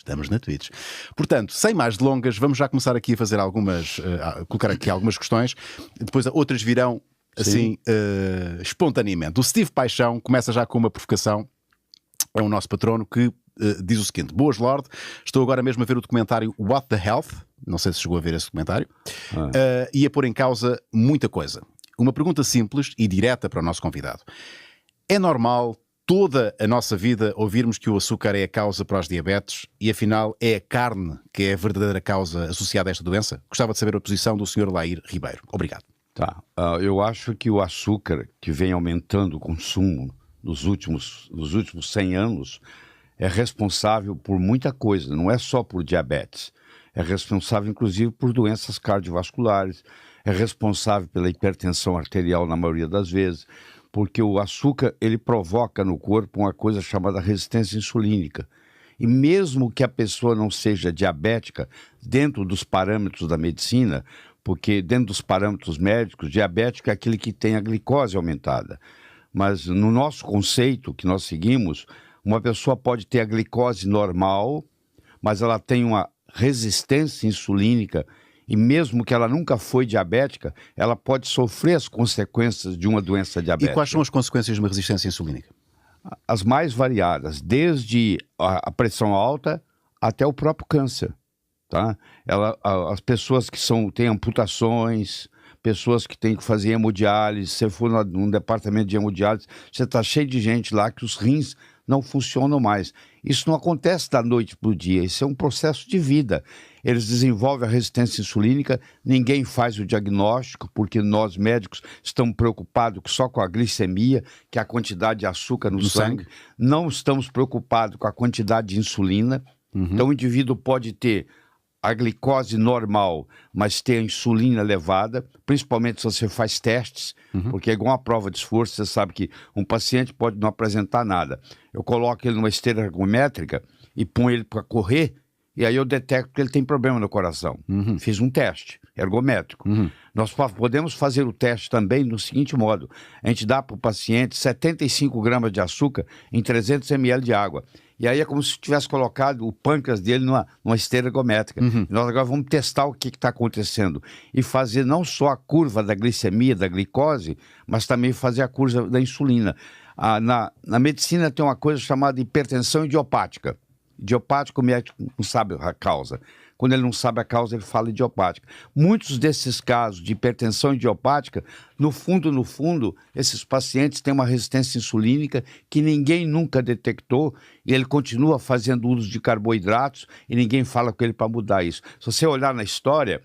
Estamos na Twitch. Portanto, sem mais delongas, vamos já começar aqui a fazer colocar aqui algumas questões. Depois outras virão assim espontaneamente. O Steve Paixão começa já com uma provocação. É o nosso patrono que diz o seguinte: Boas, Lorde, estou agora mesmo a ver o documentário What the Health. Não sei se chegou a ver esse documentário. E a pôr em causa muita coisa. Uma pergunta simples e direta para o nosso convidado. É normal toda a nossa vida ouvirmos que o açúcar é a causa para os diabetes e afinal é a carne que é a verdadeira causa associada a esta doença? Gostava de saber a posição do Sr. Lair Ribeiro. Obrigado. Tá. Eu acho que o açúcar que vem aumentando o consumo nos últimos 100 anos é responsável por muita coisa, não é só por diabetes. É responsável, inclusive, por doenças cardiovasculares, é responsável pela hipertensão arterial na maioria das vezes, porque o açúcar ele provoca no corpo uma coisa chamada resistência insulínica. E mesmo que a pessoa não seja diabética, dentro dos parâmetros da medicina, porque dentro dos parâmetros médicos, diabético é aquele que tem a glicose aumentada. Mas no nosso conceito que nós seguimos, uma pessoa pode ter a glicose normal, mas ela tem uma resistência insulínica, e mesmo que ela nunca foi diabética, ela pode sofrer as consequências de uma doença diabética. E quais são as consequências de uma resistência insulínica? As mais variadas, desde a pressão alta até o próprio câncer. Tá? As pessoas que têm amputações, pessoas que têm que fazer hemodiálise, se você for num departamento de hemodiálise, você está cheio de gente lá que os rins não funcionam mais. Isso não acontece da noite para o dia, isso é um processo de vida. Eles desenvolvem a resistência insulínica, ninguém faz o diagnóstico, porque nós médicos estamos preocupados só com a glicemia, que é a quantidade de açúcar no sangue. Não estamos preocupados com a quantidade de insulina. Então o indivíduo pode ter a glicose normal, mas ter a insulina elevada, principalmente se você faz testes, porque é igual uma prova de esforço, você sabe que um paciente pode não apresentar nada. Eu coloco ele numa esteira ergométrica e ponho ele para correr, e aí eu detecto que ele tem problema no coração. Fiz um teste ergométrico. Nós podemos fazer o teste também no seguinte modo: a gente dá para o paciente 75 gramas de açúcar em 300 ml de água. E aí é como se tivesse colocado o pâncreas dele numa esteira ergométrica. Nós agora vamos testar o que está acontecendo. E fazer não só a curva da glicemia, da glicose, mas também fazer a curva da insulina. Na medicina tem uma coisa chamada hipertensão idiopática. Idiopático, o médico não sabe a causa. Quando ele não sabe a causa, ele fala idiopática. Muitos desses casos de hipertensão idiopática, no fundo, esses pacientes têm uma resistência insulínica que ninguém nunca detectou e ele continua fazendo uso de carboidratos e ninguém fala com ele para mudar isso. Se você olhar na história,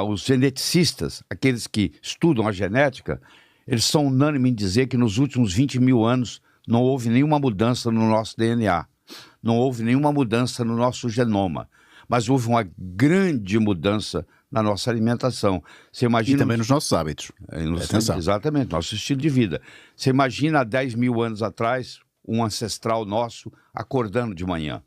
os geneticistas, aqueles que estudam a genética, eles são unânimes em dizer que nos últimos 20 mil anos não houve nenhuma mudança no nosso DNA, não houve nenhuma mudança no nosso genoma. Mas houve uma grande mudança na nossa alimentação. Você imagina... E também nos nossos hábitos. Exatamente, nosso estilo de vida. Você imagina há 10 mil anos atrás, um ancestral nosso acordando de manhã.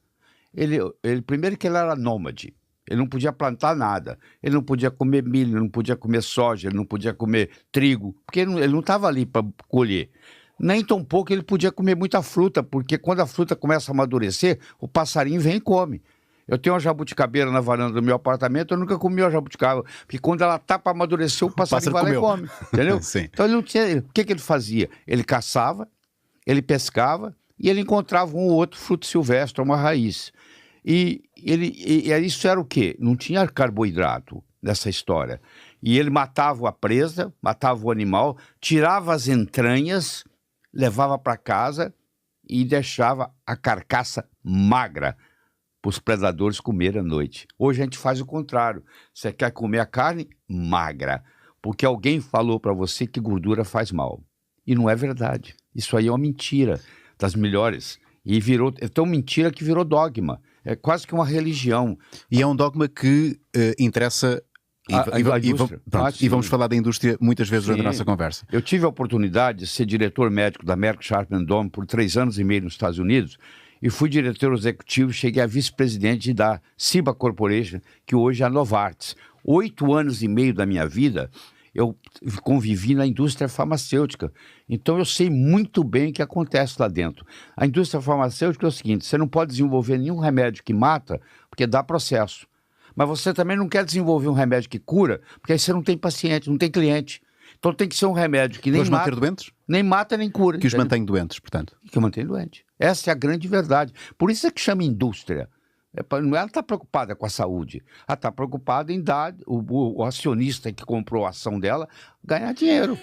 Primeiro que ele era nômade. Ele não podia plantar nada. Ele não podia comer milho, ele não podia comer soja, ele não podia comer trigo, porque ele não estava ali para colher. Nem tão pouco ele podia comer muita fruta, porque quando a fruta começa a amadurecer, o passarinho vem e come. Eu tenho uma jabuticabeira na varanda do meu apartamento, eu nunca comi uma jabuticaba, porque quando ela tá para amadurecer, o passarinho vai lá e come, entendeu? Então ele não tinha... O que ele fazia? Ele caçava, ele pescava e ele encontrava um ou outro fruto silvestre, uma raiz. E isso era o quê? Não tinha carboidrato nessa história. E ele matava a presa, matava o animal, tirava as entranhas, levava para casa e deixava a carcaça magra para os predadores comerem à noite. Hoje a gente faz o contrário. Você quer comer a carne magra, porque alguém falou para você que gordura faz mal. E não é verdade. Isso aí é uma mentira das melhores. E é tão mentira que virou dogma. É quase que uma religião. E é um dogma que interessa... E vamos falar da indústria muitas vezes durante a nossa conversa. Eu tive a oportunidade de ser diretor médico da Merck Sharp & Dohme por 3 anos e meio nos Estados Unidos, e fui diretor executivo, cheguei a vice-presidente da Ciba Corporation, que hoje é a Novartis. 8 anos e meio da minha vida, eu convivi na indústria farmacêutica, então eu sei muito bem o que acontece lá dentro. A indústria farmacêutica é o seguinte, você não pode desenvolver nenhum remédio que mata, porque dá processo. Mas você também não quer desenvolver um remédio que cura, porque aí você não tem paciente, não tem cliente. Então tem que ser um remédio que nem Para os manter doentes? nem mata, nem cura. Que os mantém doentes, portanto. Que mantém doente. Essa é a grande verdade. Por isso é que chama indústria. Ela está preocupada com a saúde. Ela está preocupada em dar o acionista que comprou a ação dela ganhar dinheiro.